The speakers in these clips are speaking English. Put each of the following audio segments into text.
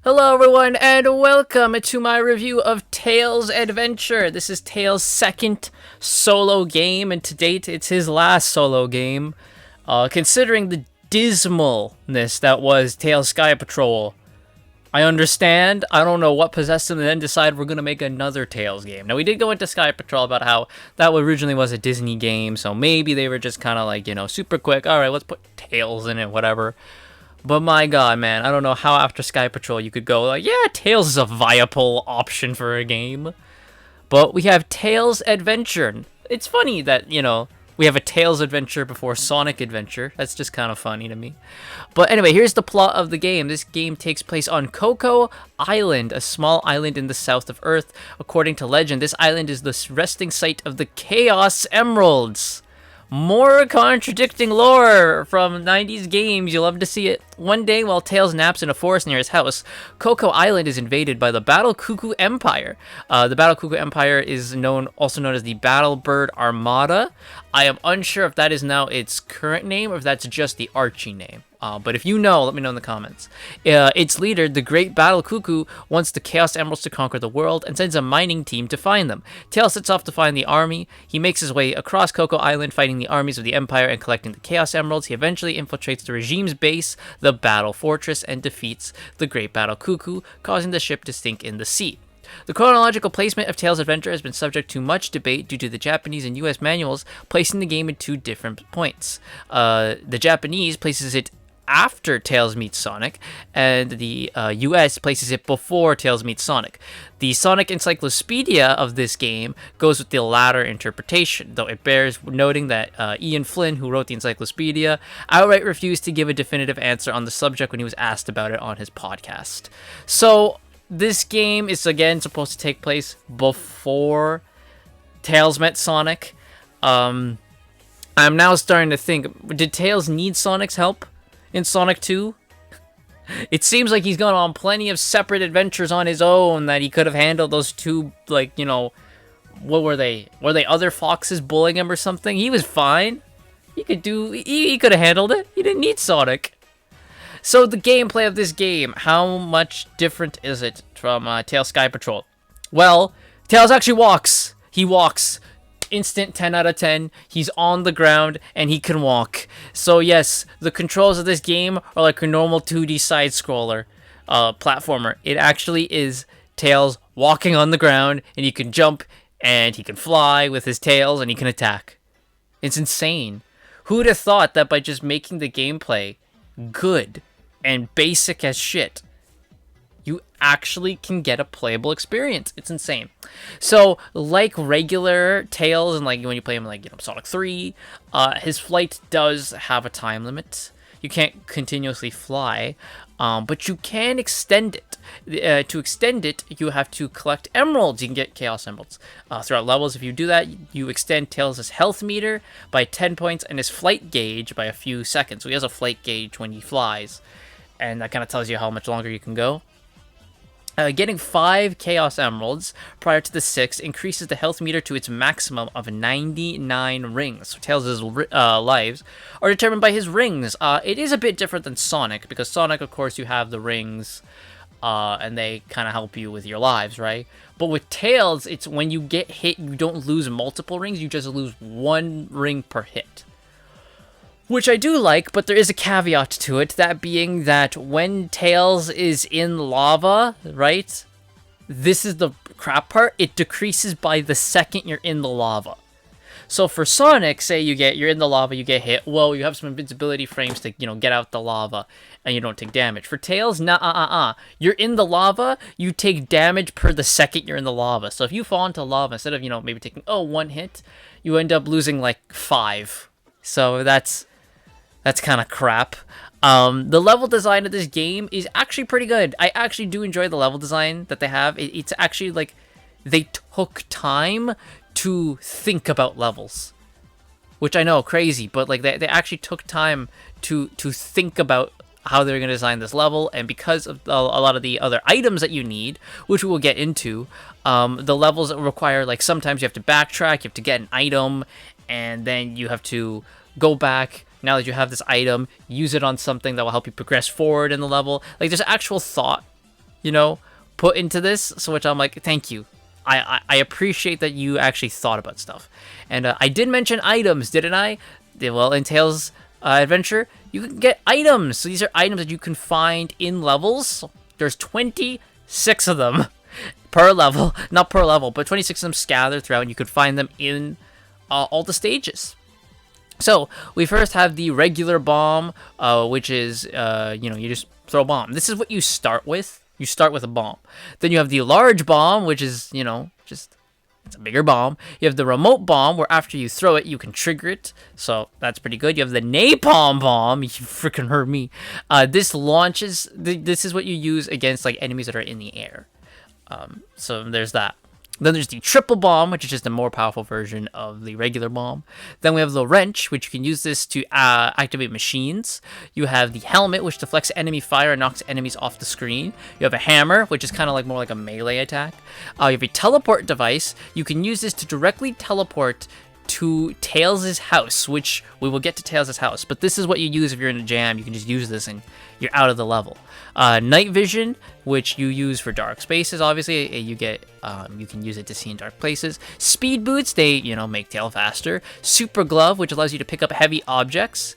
Hello everyone and welcome to my review of Tails Adventure. This is Tails' second solo game, and to date it's his last solo game. Considering the dismalness that was Tails Sky Patrol, I understand. I don't know what possessed him and then decided we're going to make another Tails game. Now we did go into Sky Patrol about how that originally was a Disney game, so maybe they were just kind of like, super quick. Alright, let's put Tails in it, whatever. But my god, man, I don't know how after Sky Patrol you could go like, yeah, Tails is a viable option for a game. But we have Tails Adventure. It's funny that, we have a Tails Adventure before Sonic Adventure. That's just kind of funny to me. But anyway, here's the plot of the game. This game takes place on Coco Island, a small island in the south of Earth. According to legend, this island is the resting site of the Chaos Emeralds. More contradicting lore from 90s games, you love to see it. One day, while Tails naps in a forest near his house, Coco Island is invaded by the Battle Cuckoo Empire. The Battle Cuckoo Empire is also known as the Battle Bird Armada. I am unsure if that is now its current name or if that's just the Archie name. But if you know, let me know in the comments. Its leader, the Great Battle Cuckoo, wants the Chaos Emeralds to conquer the world and sends a mining team to find them. Tails sets off to find the army. He makes his way across Coco Island, fighting the armies of the Empire and collecting the Chaos Emeralds. He eventually infiltrates the regime's base, the Battle Fortress, and defeats the Great Battle Cuckoo, causing the ship to sink in the sea. The chronological placement of Tails' Adventure has been subject to much debate due to the Japanese and US manuals placing the game at two different points. The Japanese places it after Tails meets Sonic, and the US places it before Tails meets Sonic. The Sonic Encyclopedia of this game goes with the latter interpretation, though it bears noting that Ian Flynn, who wrote the encyclopedia, outright refused to give a definitive answer on the subject when he was asked about it on his podcast. So, this game is again supposed to take place before Tails met Sonic. I'm now starting to think, did Tails need Sonic's help in Sonic 2? It seems like he's gone on plenty of separate adventures on his own that he could have handled those two, what were they? Were they other foxes bullying him or something? He was fine. He could have handled it. He didn't need Sonic. So the gameplay of this game, how much different is it from Tails Sky Patrol? Well, Tails actually walks. He walks. Instant 10 out of 10. He's on the ground and he can walk. So yes, the controls of this game are like a normal 2D side scroller platformer. It actually is Tails walking on the ground, and he can jump and he can fly with his tails and he can attack. It's insane. Who'd have thought that by just making the gameplay good and basic as shit, you actually can get a playable experience? It's insane. So, like regular Tails, and like when you play him like, Sonic 3, his flight does have a time limit. You can't continuously fly, but you can extend it. To extend it, you have to collect emeralds. You can get Chaos Emeralds throughout levels. If you do that, you extend Tails' health meter by 10 points and his flight gauge by a few seconds. So he has a flight gauge when he flies, and that kind of tells you how much longer you can go. Getting 5 Chaos Emeralds prior to the 6 increases the health meter to its maximum of 99 rings. So Tails' lives are determined by his rings. It is a bit different than Sonic, because Sonic, of course, you have the rings, and they kind of help you with your lives, right? But with Tails, it's when you get hit, you don't lose multiple rings, you just lose 1 ring per hit. Which I do like, but there is a caveat to it, that being that when Tails is in lava, right, this is the crap part, it decreases by the second you're in the lava. So for Sonic, say you're in the lava, you get hit, well, you have some invincibility frames to, get out the lava, and you don't take damage. For Tails, you're in the lava, you take damage per the second you're in the lava. So if you fall into lava, instead of, maybe taking, 1 hit, you end up losing, like, 5. So that's kind of crap. The level design of this game is actually pretty good. I actually do enjoy the level design that they have. It's actually like they took time to think about levels, which I know, crazy, but like they actually took time to think about how they're going to design this level. And because of a lot of the other items that you need, which we will get into, the levels require, like, sometimes you have to backtrack, you have to get an item, and then you have to go back. Now that you have this item, use it on something that will help you progress forward in the level. Like, there's actual thought put into this. So which I'm like, thank you. I appreciate that you actually thought about stuff. And I did mention items, didn't I? Well, in Tales Adventure, you can get items. So these are items that you can find in levels. There's 26 of them per level. Not per level, but 26 of them scattered throughout, and you can find them in all the stages. So we first have the regular bomb, which is, you just throw a bomb. This is what you start with. You start with a bomb. Then you have the large bomb, which is, it's a bigger bomb. You have the remote bomb, where after you throw it, you can trigger it. So that's pretty good. You have the napalm bomb. You freaking heard me. This launches. This is what you use against like enemies that are in the air. So there's that. Then there's the triple bomb, which is just a more powerful version of the regular bomb. Then we have the wrench, which you can use this to activate machines. You have the helmet, which deflects enemy fire and knocks enemies off the screen. You have a hammer, which is kind of like more like a melee attack. You have a teleport device. You can use this to directly teleport to Tails' house, which we will get to Tails' house. But this is what you use if you're in a jam. You can just use this and you're out of the level. Night vision, which you use for dark spaces. Obviously, you can use it to see in dark places. Speed boots, they make Tail faster. Super glove, which allows you to pick up heavy objects.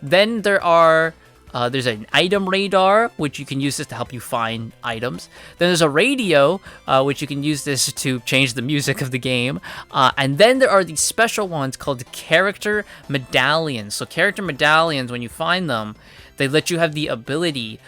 Then there's an item radar, which you can use this to help you find items. Then there's a radio, which you can use this to change the music of the game. And then there are these special ones called character medallions. So character medallions, when you find them, they let you have the ability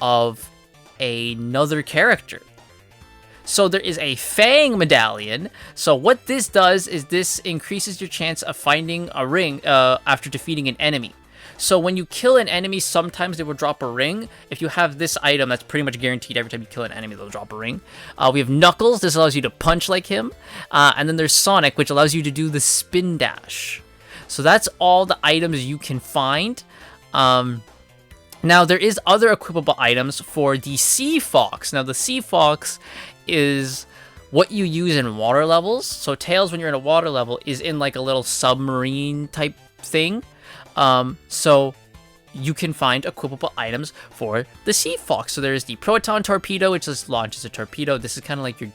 of another character. So there is a Fang medallion. So what this does is this increases your chance of finding a ring after defeating an enemy. So when you kill an enemy, sometimes they will drop a ring. If you have this item, that's pretty much guaranteed every time you kill an enemy, they'll drop a ring. We have Knuckles. This allows you to punch like him. And then there's Sonic, which allows you to do the spin dash. So that's all the items you can find. Now, there is other equipable items for the Sea Fox. Now, the Sea Fox is what you use in water levels. So Tails, when you're in a water level, is in like a little submarine type thing. So you can find equipable items for the Sea Fox. So there's the Proton Torpedo, which just launches a torpedo. This is kind of like your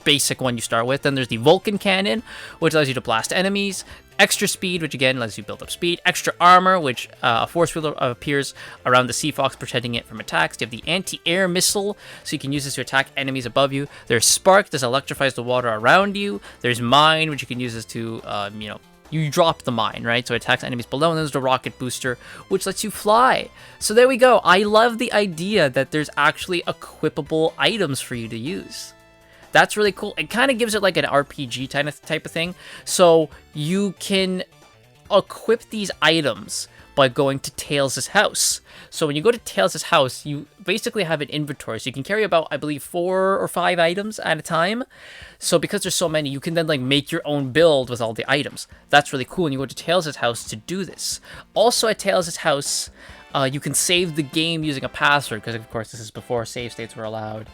basic one you start with. Then there's the Vulcan Cannon, which allows you to blast enemies. Extra Speed, which again lets you build up speed. Extra Armor, which a force field appears around the Sea Fox, protecting it from attacks. You have the Anti-Air Missile, so you can use this to attack enemies above you. There's Spark, this electrifies the water around you. There's Mine, which you can use this to, you drop the mine, right? So it attacks enemies below. And then there's the Rocket Booster, which lets you fly. So there we go. I love the idea that there's actually equipable items for you to use. That's really cool. It kind of gives it like an RPG type of thing. So you can equip these items by going to Tails' house. So when you go to Tails' house, you basically have an inventory. So you can carry about, I believe, 4 or 5 items at a time. So because there's so many, you can then like make your own build with all the items. That's really cool. And you go to Tails' house to do this. Also at Tails' house, you can save the game using a password, because of course this is before save states were allowed.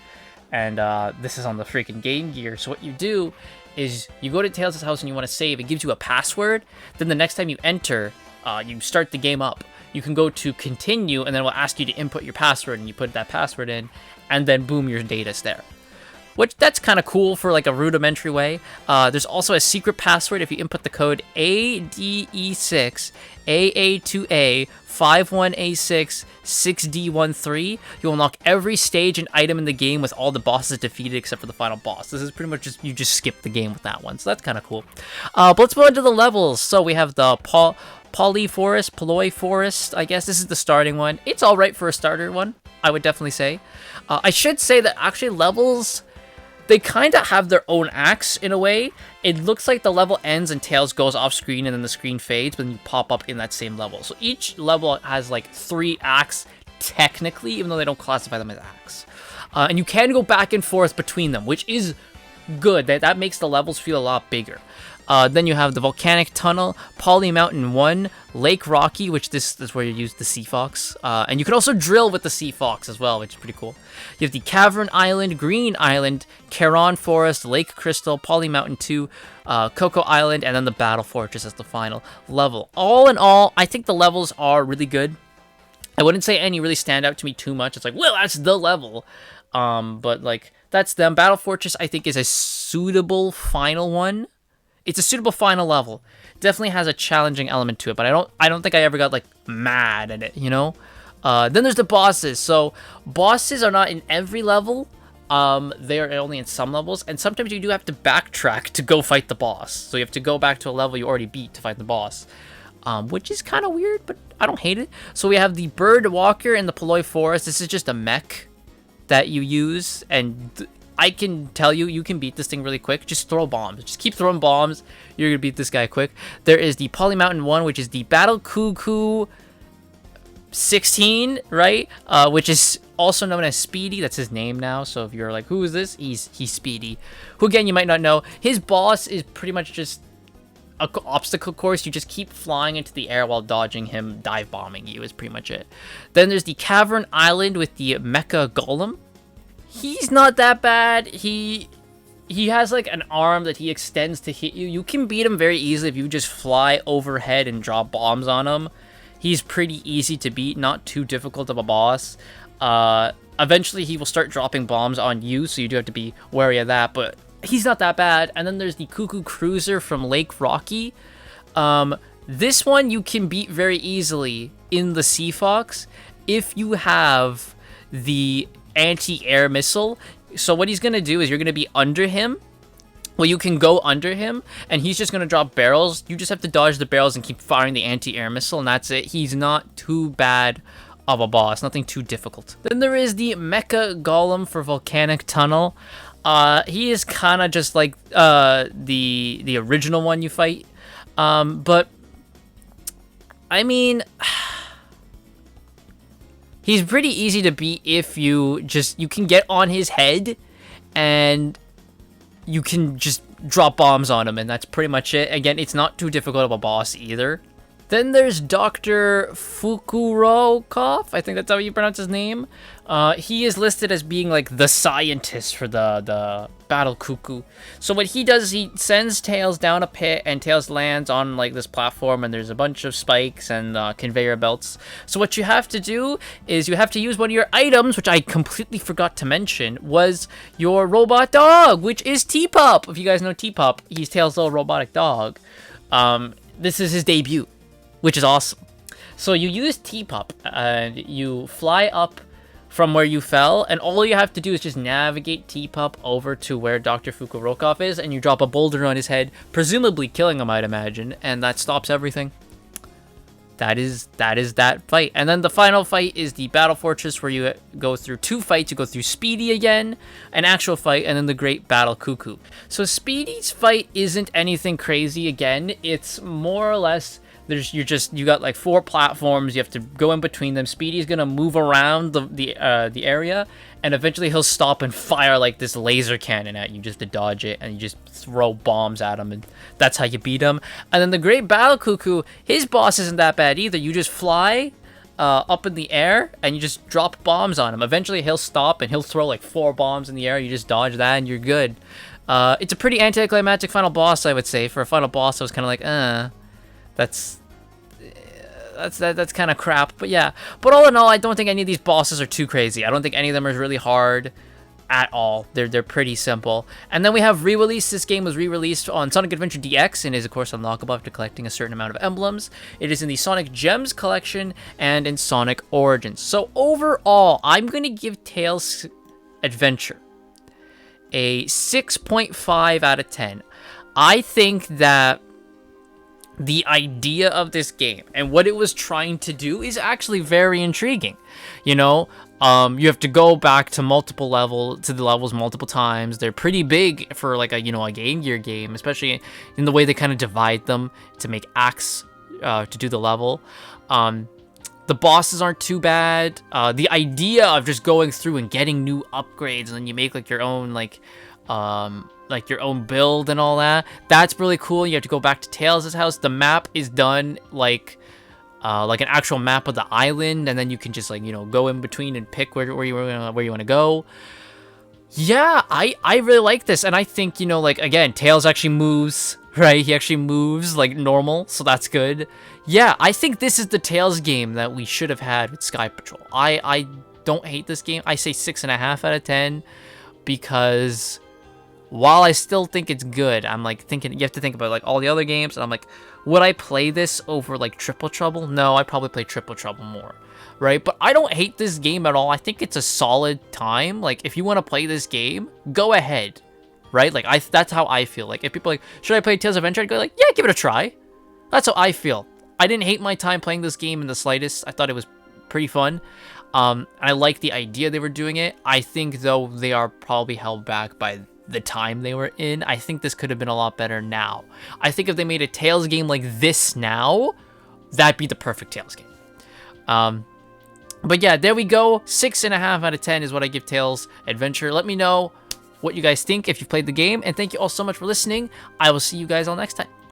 And this is on the freaking Game Gear. So what you do is you go to Tails' house and you want to save. It gives you a password. Then the next time you enter, you start the game up. You can go to continue, and then it will ask you to input your password, and you put that password in, and then boom, your data's there. Which, that's kind of cool for like a rudimentary way. There's also a secret password. If you input the code ADE6 AA2A 51A6 6D13, you'll unlock every stage and item in the game with all the bosses defeated except for the final boss. This is pretty much just, you just skip the game with that one, so that's kind of cool. But let's move on to the levels. So we have the Poly Forest, I guess this is the starting one. It's alright for a starter one, I would definitely say. I should say that actually levels, they kind of have their own acts in a way. It looks like the level ends and Tails goes off screen and then the screen fades, but then you pop up in that same level. So each level has like 3 acts technically, even though they don't classify them as acts. And you can go back and forth between them, which is good. That makes the levels feel a lot bigger. Then you have the Volcanic Tunnel, Poly Mountain 1, Lake Rocky, which this is where you use the Sea Fox. And you can also drill with the Sea Fox as well, which is pretty cool. You have the Cavern Island, Green Island, Charon Forest, Lake Crystal, Poly Mountain 2, Cocoa Island, and then the Battle Fortress as the final level. All in all, I think the levels are really good. I wouldn't say any really stand out to me too much. It's like, well, that's the level. But like that's them. Battle Fortress I think is a suitable final one. It's a suitable final level. Definitely has a challenging element to it, but I don't think I ever got like mad at it, you know? Then there's the bosses. So bosses are not in every level. They are only in some levels, and sometimes you do have to backtrack to go fight the boss. So you have to go back to a level you already beat to fight the boss. Which is kind of weird, but I don't hate it. So we have the Bird Walker in the Poloi Forest. This is just a mech that you use, and I can tell you, you can beat this thing really quick. Just throw bombs. Just keep throwing bombs. You're going to beat this guy quick. There is the Poly Mountain 1, which is the Battle Cuckoo 16, right? Which is also known as Speedy. That's his name now. So if you're like, who is this? He's Speedy. Who, again, you might not know. His boss is pretty much just an obstacle course. You just keep flying into the air while dodging him, dive bombing you is pretty much it. Then there's the Cavern Island with the Mecha Golem. He's not that bad. He has like an arm that he extends to hit you. You can beat him very easily if you just fly overhead and drop bombs on him. He's pretty easy to beat, not too difficult of a boss. Eventually he will start dropping bombs on you, so you do have to be wary of that, but he's not that bad. And then there's the Cuckoo Cruiser from Lake Rocky. This one you can beat very easily in the Sea Fox if you have the anti-air missile. So what he's gonna do is you're gonna be under him. Well, you can go under him, and he's just gonna drop barrels. You just have to dodge the barrels and keep firing the anti-air missile, and that's it. He's not too bad of a boss, nothing too difficult. Then there is the Mecha Golem for Volcanic Tunnel. He is kind of just like the original one you fight, but I mean, he's pretty easy to beat if you can get on his head and you can just drop bombs on him, and that's pretty much it. Again, it's not too difficult of a boss either. Then there's Dr. Fukurokov. I think that's how you pronounce his name. He is listed as being like the scientist for the Battle Cuckoo. So what he does is he sends Tails down a pit, and Tails lands on like this platform, and there's a bunch of spikes and conveyor belts. So what you have to do is you have to use one of your items, which I completely forgot to mention, was your robot dog, which is T-Pup. If you guys know T-Pup, he's Tails' little robotic dog. This is his debut, which is awesome. So you use T-Pup, and you fly up from where you fell, and all you have to do is just navigate T-Pup over to where Dr. Fukurokov is, and you drop a boulder on his head, presumably killing him, I'd imagine, and that stops everything. That is that fight. And then the final fight is the Battle Fortress, where you go through two fights. You go through Speedy again, an actual fight, and then the Great Battle Cuckoo. So Speedy's fight isn't anything crazy. Again, it's more or less you got like 4 platforms. You have to go in between them. Speedy's gonna move around the area, and eventually he'll stop and fire like this laser cannon at you just to dodge it, and you just throw bombs at him, and that's how you beat him. And then the Great Battle Cuckoo, his boss isn't that bad either. You just fly up in the air, and you just drop bombs on him. Eventually he'll stop, and he'll throw like 4 bombs in the air. You just dodge that, and you're good. It's a pretty anticlimactic final boss, I would say. For a final boss, I was kind of like, that's kind of crap. But yeah, but all in all, I don't think any of these bosses are too crazy. I don't think any of them are really hard at all. They're pretty simple. And then we have re-release. This game was re-released on Sonic Adventure DX and is of course unlockable after collecting a certain amount of emblems. It is in the Sonic Gems collection and in Sonic Origins. So overall, I'm gonna give Tails Adventure a 6.5 out of 10. I think that the idea of this game and what it was trying to do is actually very intriguing. You know, you have to go back to the levels multiple times. They're pretty big for like a Game Gear game, especially in the way they kind of divide them to make acts to do the level. The bosses aren't too bad. The idea of just going through and getting new upgrades, and then you make like your own your own build and all that. That's really cool. You have to go back to Tails' house. The map is done like an actual map of the island, and then you can just go in between and pick where you want to go. Yeah, I really like this, and I think again, Tails actually moves, right? He actually moves like normal, so that's good. Yeah, I think this is the Tails game that we should have had with Sky Patrol. I don't hate this game. I say 6.5 out of 10 because while I still think it's good, I'm like thinking, you have to think about like all the other games, and I'm like, would I play this over like Triple Trouble? No, I probably play Triple Trouble more, right? But I don't hate this game at all. I think it's a solid time. Like, if you want to play this game, go ahead, right? Like, that's how I feel. Like, if people are like, should I play Tales of Adventure? I'd go like, yeah, give it a try. That's how I feel. I didn't hate my time playing this game in the slightest. I thought it was pretty fun. I like the idea they were doing it. I think, though, they are probably held back by the time they were in. I think this could have been a lot better now. I think if they made a Tales game like this now, that'd be the perfect Tales game. But yeah, there we go. 6.5 out of 10 is what I give Tales Adventure. Let me know what you guys think if you've played the game, and thank you all so much for listening. I will see you guys all next time.